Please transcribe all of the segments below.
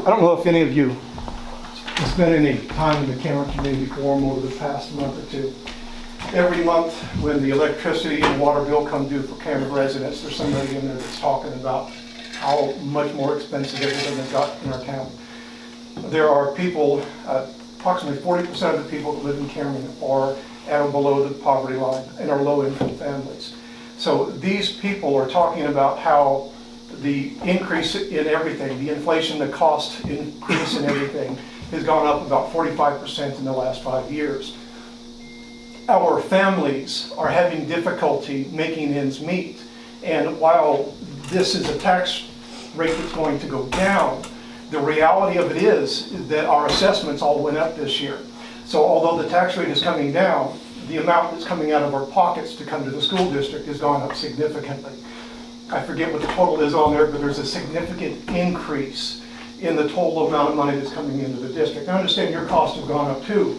I don't know if any of you have spent any time in the Cameron Community Forum over the past month or two. Every month when the electricity and water bill come due for Cameron residents, there's somebody in there that's talking about how much more expensive everything has got in our town. There are people, approximately 40% of the people that live in Cameron are at or below the poverty line and are low-income families. So these people are talking about how the increase in everything, the inflation, the cost increase in everything has gone up about 45% in the last 5 years. Our families are having difficulty making ends meet. And while this is a tax rate that's going to go down, the reality of it is that our assessments all went up this year. So although the tax rate is coming down, the amount that's coming out of our pockets to come to the school district has gone up significantly. I forget what the total is on there, but there's a significant increase in the total amount of money that's coming into the district. I understand your costs have gone up too,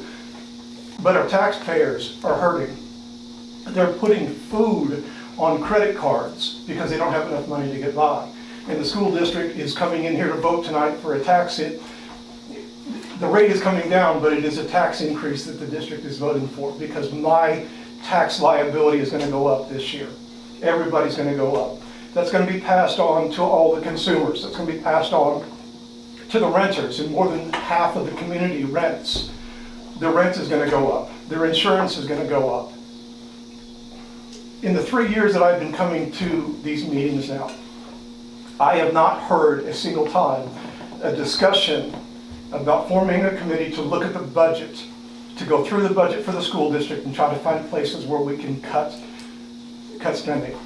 but our taxpayers are hurting. They're putting food on credit cards because they don't have enough money to get by. And the school district is coming in here to vote tonight for a tax hit. The rate is coming down, but it is a tax increase that the district is voting for because my tax liability is going to go up this year. Everybody's going to go up. That's going to be passed on to all the consumers. That's going to be passed on to the renters, and more than half of the community rents. Their rent is going to go up. Their insurance is going to go up. In the 3 years that I've been coming to these meetings now, I have not heard a single time a discussion about forming a committee to look at the budget, to go through the budget for the school district and try to find places where we can cut spending.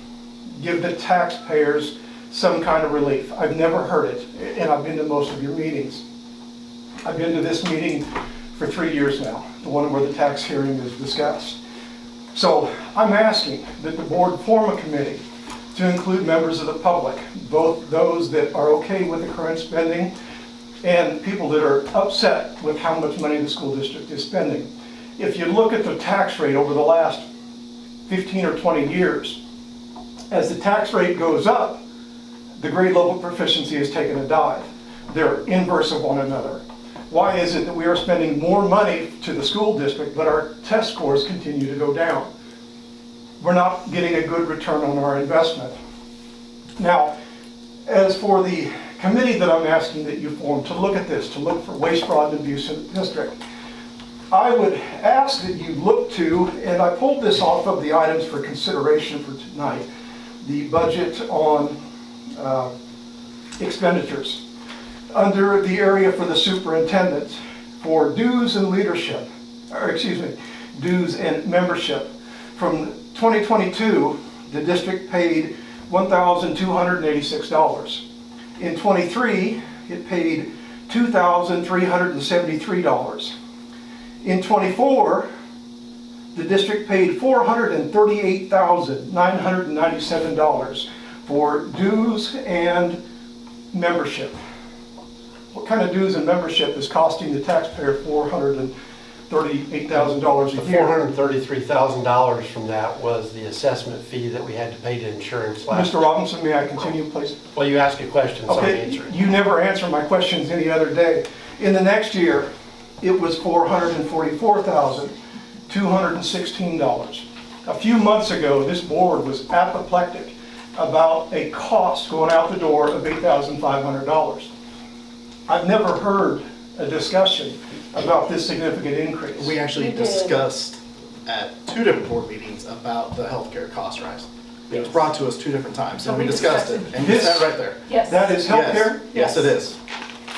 Give the taxpayers some kind of relief. I've never heard it, and I've been to most of your meetings. I've been to this meeting for 3 years now, the one where the tax hearing is discussed. So I'm asking that the board form a committee to include members of the public, both those that are okay with the current spending and people that are upset with how much money the school district is spending. If you look at the tax rate over the last 15 or 20 years, as the tax rate goes up, the grade level proficiency has taken a dive. They're inverse of one another. Why is it that we are spending more money to the school district, but our test scores continue to go down? We're not getting a good return on our investment. Now, as for the committee that I'm asking that you form to look at this, to look for waste, fraud, and abuse in the district, I would ask that you look to, and I pulled this off of the items for consideration for tonight, the budget on expenditures. Under the area for the superintendent, for dues and leadership, or excuse me, dues and membership, from 2022, the district paid $1,286. In 23, it paid $2,373. In 24, the district paid $438,997 for dues and membership. What kind of dues and membership is costing the taxpayer $438,000 a The year? $433,000 from that was the assessment fee that we had to pay to insurance last Mr. Robinson, may I continue, please? Well, you asked a question, so I'm Okay, answering. you never answer my questions any other day. In the next year, it was $444,216. A few months ago, this board was apoplectic about a cost going out the door of $8,500. I've never heard a discussion about this significant increase. We actually discussed at 2 different board meetings about the healthcare cost rise. It was brought to us 2 different times, and we discussed it, and you sat right there. Yes. That is healthcare? Yes, it is.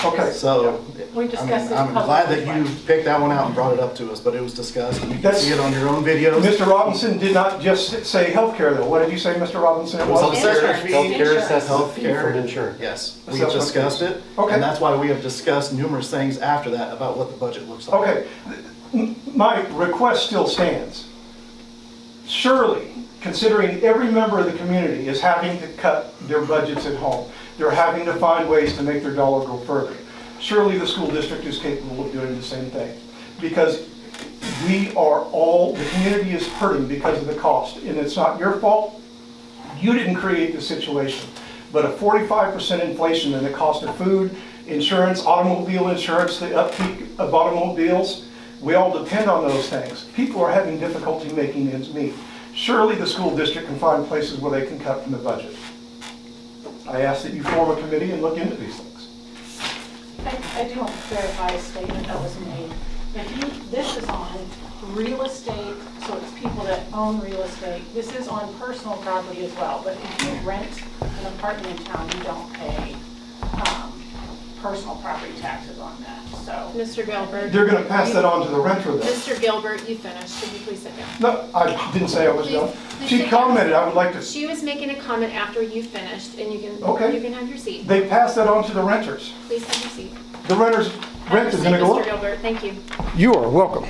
Okay. So, We I discussed mean, this I'm glad that publicly. you picked that one out and brought it up to us, but it was discussed, and you can That's- see it on your own videos. Mr. Robinson did not just say healthcare though. What did you say, Mr. Robinson? It was? Assessment fee, Healthcare assessment fee healthcare. from insurance. Yes, we Assessment discussed fees. it, Okay. and that's why we have discussed numerous things after that about what the budget looks like. Okay, my request still stands. Surely, considering every member of the community is having to cut their budgets at home, they're having to find ways to make their dollar go further. Surely the school district is capable of doing the same thing. Because we are all, the community is hurting because of the cost. And it's not your fault. You didn't create the situation. But a 45% inflation in the cost of food, Insurance, automobile insurance, the upkeep of automobiles, we all depend on those things. People are having difficulty making ends meet. Surely the school district can find places where they can cut from the budget. I ask that you form a committee and look into these things. I do want to clarify a statement that was made. This is on real estate, so it's people that own real estate. This is on personal property as well, but if you rent an apartment in town, you don't pay personal property taxes on that, so. Mr. Gilbert. They're gonna pass that on to the renter then. Mr. Gilbert, you finished. Could you please sit down? No, I didn't say I was done. Please She sit down. commented, I would like to, She was making a comment after you finished, and you can have your seat. they passed that on to the renters. Please have your seat. The renters' rent is gonna go Mr. up. Gilbert, thank you. You are welcome.